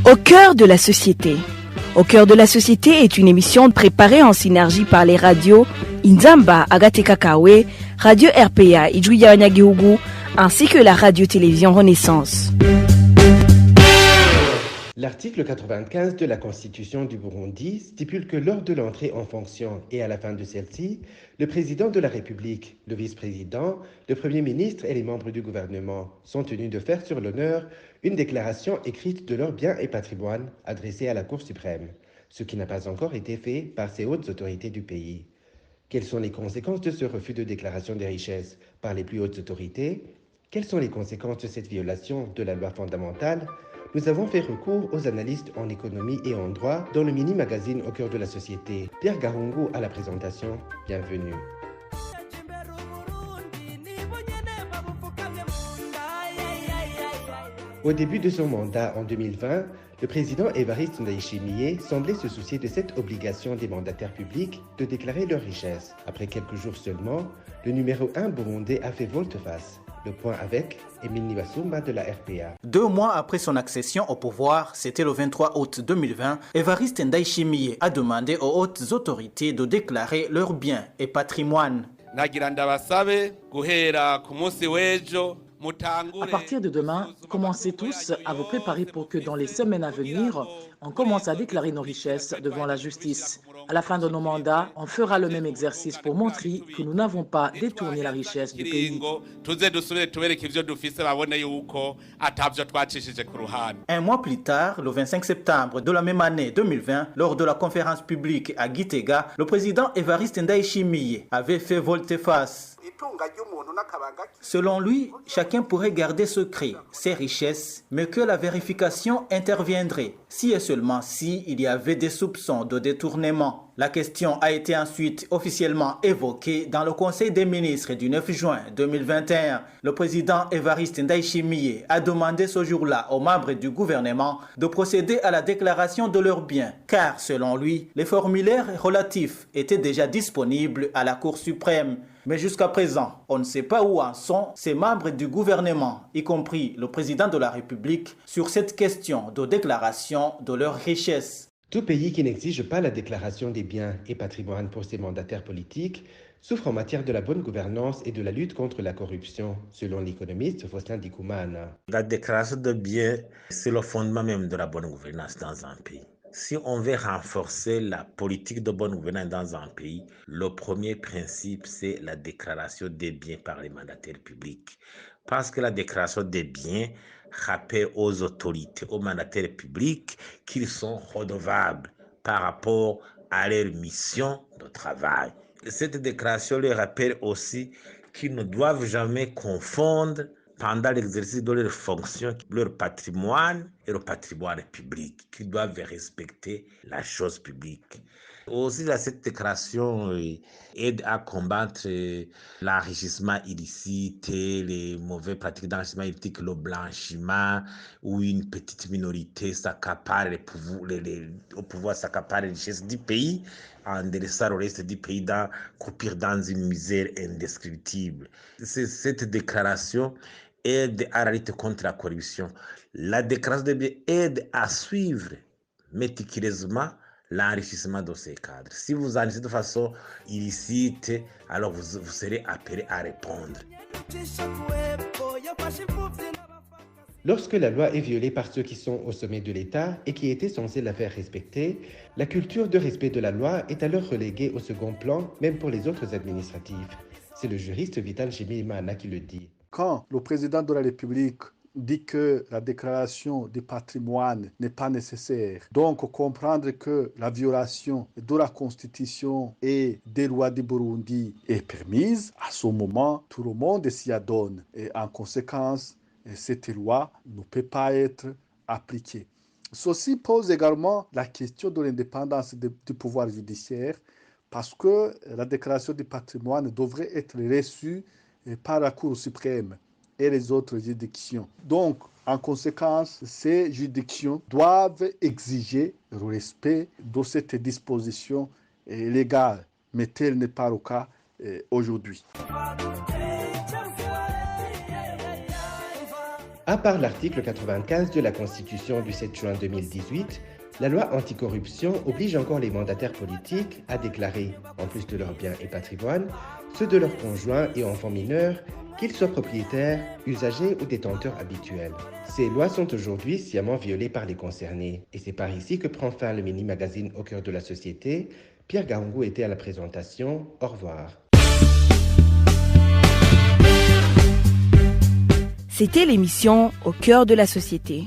Au cœur de la société. Au cœur de la société est une émission préparée en synergie par les radios Inzamba, Agatekakawe, Radio RPA, Ijuya Wanyagihugu, ainsi que la radio-télévision Renaissance. L'article 95 de la Constitution du Burundi stipule que lors de l'entrée en fonction et à la fin de celle-ci, le président de la République, le vice-président, le Premier ministre et les membres du gouvernement sont tenus de faire sur l'honneur une déclaration écrite de leurs biens et patrimoine adressée à la Cour suprême, ce qui n'a pas encore été fait par ces hautes autorités du pays. Quelles sont les conséquences de ce refus de déclaration des richesses par les plus hautes autorités? Quelles sont les conséquences de cette violation de la loi fondamentale? Nous avons fait recours aux analystes en économie et en droit dans le mini-magazine Au cœur de la société. Pierre Garungu à la présentation. Bienvenue. Au début de son mandat en 2020, le président Évariste Ndayishimiye semblait se soucier de cette obligation des mandataires publics de déclarer leurs richesses. Après quelques jours seulement, le numéro 1 burundais a fait volte-face. Le point avec Emile Nibasumba de la RPA. 2 mois après son accession au pouvoir, c'était le 23 août 2020, Évariste Ndayishimiye a demandé aux hautes autorités de déclarer leurs biens et patrimoine. À partir de demain, commencez tous à vous préparer pour que dans les semaines à venir, on commence à déclarer nos richesses devant la justice. À la fin de nos mandats, on fera le même exercice pour montrer que nous n'avons pas détourné la richesse du pays. Un mois plus tard, le 25 septembre de la même année 2020, lors de la conférence publique à Gitega, le président Évariste Ndayishimiye avait fait volte-face. Selon lui, chacun pourrait garder secret ses richesses, mais que la vérification interviendrait si et seulement si il y avait des soupçons de détournement. La question a été ensuite officiellement évoquée dans le Conseil des ministres du 9 juin 2021. Le président Évariste Ndayishimiye a demandé ce jour-là aux membres du gouvernement de procéder à la déclaration de leurs biens, car selon lui, les formulaires relatifs étaient déjà disponibles à la Cour suprême. Mais jusqu'à présent, on ne sait pas où en sont ces membres du gouvernement, y compris le président de la République, sur cette question de déclaration de leurs richesses. Tout pays qui n'exige pas la déclaration des biens et patrimoines pour ses mandataires politiques souffre en matière de la bonne gouvernance et de la lutte contre la corruption, selon l'économiste Faustin Dikoumana. La déclaration de biens, c'est le fondement même de la bonne gouvernance dans un pays. Si on veut renforcer la politique de bonne gouvernance dans un pays, le premier principe, c'est la déclaration des biens par les mandataires publics. Parce que la déclaration des biens rappelle aux autorités, aux mandataires publics, qu'ils sont redevables par rapport à leur mission de travail. Cette déclaration leur rappelle aussi qu'ils ne doivent jamais confondre pendant l'exercice de leurs fonctions, leur patrimoine et le patrimoine public, qu'ils doivent respecter la chose publique. Aussi, cette déclaration aide à combattre l'enrichissement illicite, les mauvaises pratiques d'enrichissement illicite, le blanchiment, où une petite minorité s'accapare au pouvoir s'accapare les richesses du pays, en délaissant le reste du pays croupir dans une misère indescriptible. Cette déclaration aide à la lutte contre la corruption. La déclaration des biens aide à suivre méticuleusement l'enrichissement de ces cadres. Si vous enrichissez de façon illicite, alors vous serez appelé à répondre. Lorsque la loi est violée par ceux qui sont au sommet de l'État et qui étaient censés la faire respecter, la culture de respect de la loi est alors reléguée au second plan, même pour les autres administratifs. C'est le juriste Vital Shimimana qui le dit. Quand le président de la République dit que la déclaration du patrimoine n'est pas nécessaire, donc comprendre que la violation de la Constitution et des lois du Burundi est permise, à ce moment, tout le monde s'y adonne. Et en conséquence, cette loi ne peut pas être appliquée. Ceci pose également la question de l'indépendance du pouvoir judiciaire, parce que la déclaration du patrimoine devrait être reçue par la Cour suprême et les autres juridictions. Donc, en conséquence, ces juridictions doivent exiger le respect de cette disposition légale, mais tel n'est pas le cas aujourd'hui. À part l'article 95 de la Constitution du 7 juin 2018, la loi anticorruption oblige encore les mandataires politiques à déclarer, en plus de leurs biens et patrimoine, ceux de leurs conjoints et enfants mineurs, qu'ils soient propriétaires, usagers ou détenteurs habituels. Ces lois sont aujourd'hui sciemment violées par les concernés. Et c'est par ici que prend fin le mini-magazine Au cœur de la société. Pierre Gahungu était à la présentation. Au revoir. C'était l'émission Au cœur de la société.